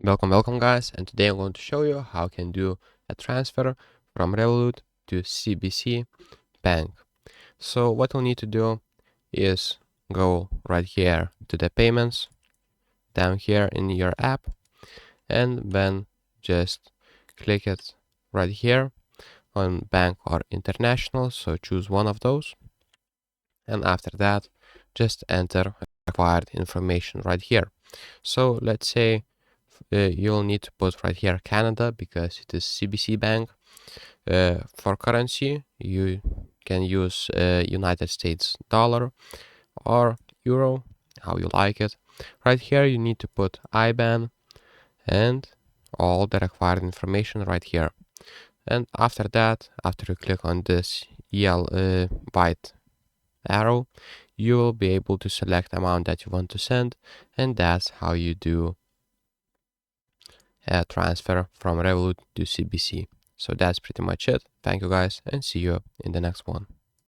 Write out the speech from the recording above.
Welcome guys, and today I'm going to show you how you can do a transfer from Revolut to CIBC bank. So what you'll need to do is go right here to the payments down here in your app, and then just click it right here on bank or international, so choose one of those, and after that just enter required information right here. So let's say you'll need to put right here Canada because it is CIBC bank. For currency you can use United States dollar or euro, how you like it. Right here you need to put IBAN and all the required information right here. And after that, after you click on this white arrow, you will be able to select the amount that you want to send, and that's how you do a transfer from Revolut to CIBC. So that's pretty much it. Thank you guys, and see you in the next one.